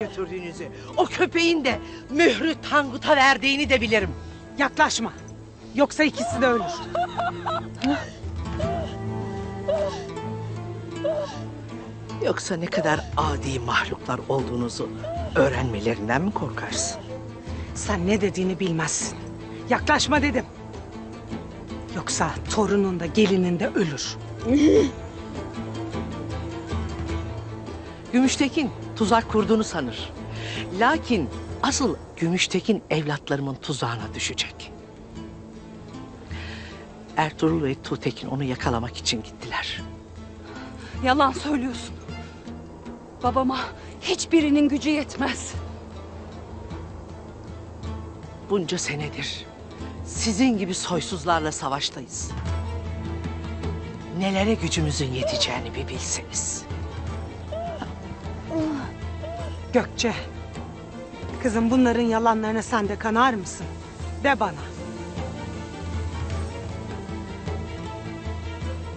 götürdüğünüzü, o köpeğin de mührü Tangut'a verdiğini de bilirim. Yaklaşma. Yoksa ikisi de ölür. Yoksa ne kadar adi mahluklar olduğunuzu öğrenmelerinden mi korkarsın? Sen ne dediğini bilmezsin. Yaklaşma dedim. Yoksa torunun da gelinin de ölür. Gümüştekin tuzak kurduğunu sanır. Lakin asıl Gümüştekin evlatlarımın tuzağına düşecek. Ertuğrul ve Tuğtekin onu yakalamak için gittiler. Yalan söylüyorsun. Babama hiçbirinin gücü yetmez. Bunca senedir sizin gibi soysuzlarla savaştayız. Nelere gücümüzün yeteceğini bir bilseniz. Gökçe. Kızım, bunların yalanlarına sen de kanar mısın? De bana.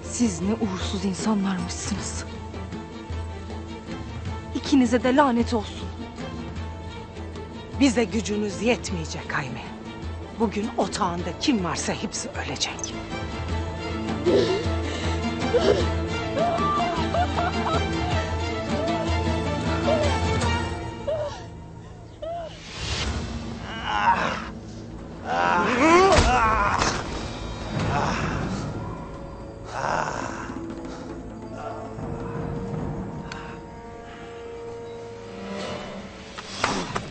Siz ne uğursuz insanlarmışsınız. İkinize de lanet olsun. Bize gücünüz yetmeyecek Hayme. Bugün otağında kim varsa hepsi ölecek.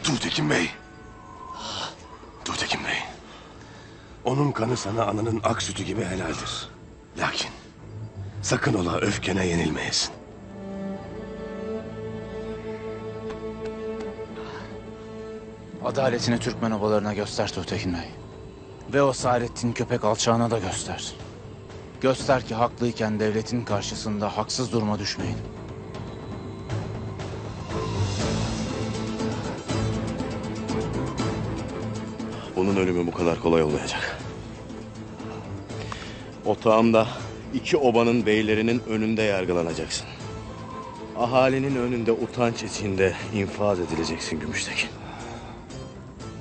Tuğtekin Bey. Tuğtekin Bey. Onun kanı sana ananın ak sütü gibi helaldir. Lakin sakın ola öfkene yenilmeyesin. Adaletini Türkmen obalarına göster Tuğtekin Bey. Ve o Saadettin köpek alçağına da göster. Göster ki haklıyken devletin karşısında haksız duruma düşmeyin. Onun ölümü bu kadar kolay olmayacak. Otağımda iki obanın beylerinin önünde yargılanacaksın. Ahalinin önünde utanç içinde infaz edileceksin Gümüştekin.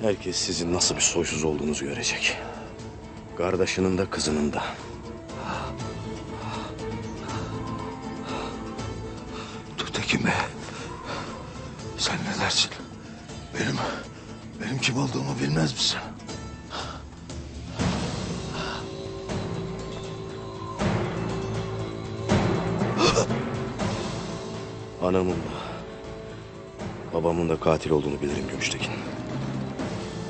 Herkes sizin nasıl bir soysuz olduğunuzu görecek. Kardeşinin de kızının da. Tuğtekin Bey, sen ne dersin? Benim kim olduğumu bilmez misin? Anamın da babamın da katil olduğunu bilirim Gümüştekin.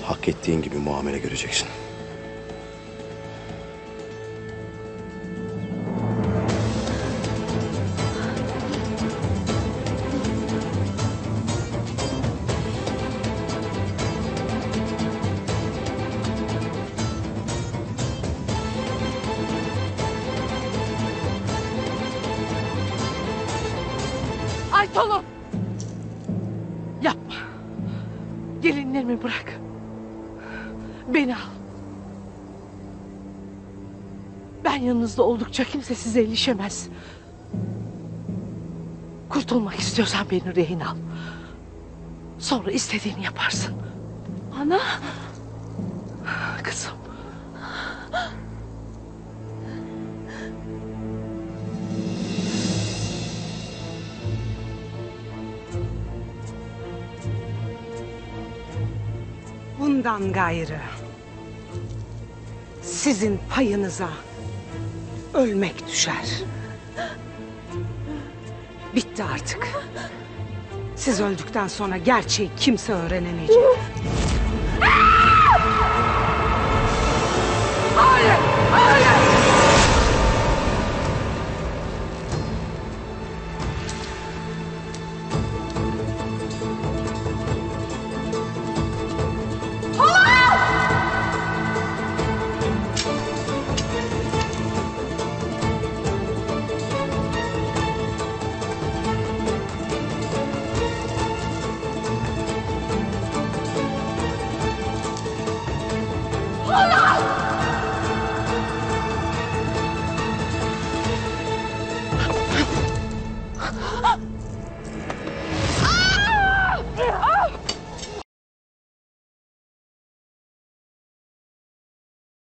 Hak ettiğin gibi muamele göreceksin. Aytolum! Yapma. Gelinlerimi bırak. Beni al. Ben yanınızda oldukça kimse size ilişemez. Kurtulmak istiyorsan beni rehin al. Sonra istediğini yaparsın. Ana! Kızım. Bundan gayrı sizin payınıza ölmek düşer. Bitti artık. Siz öldükten sonra gerçeği kimse öğrenemeyecek. Hayır! Hayır!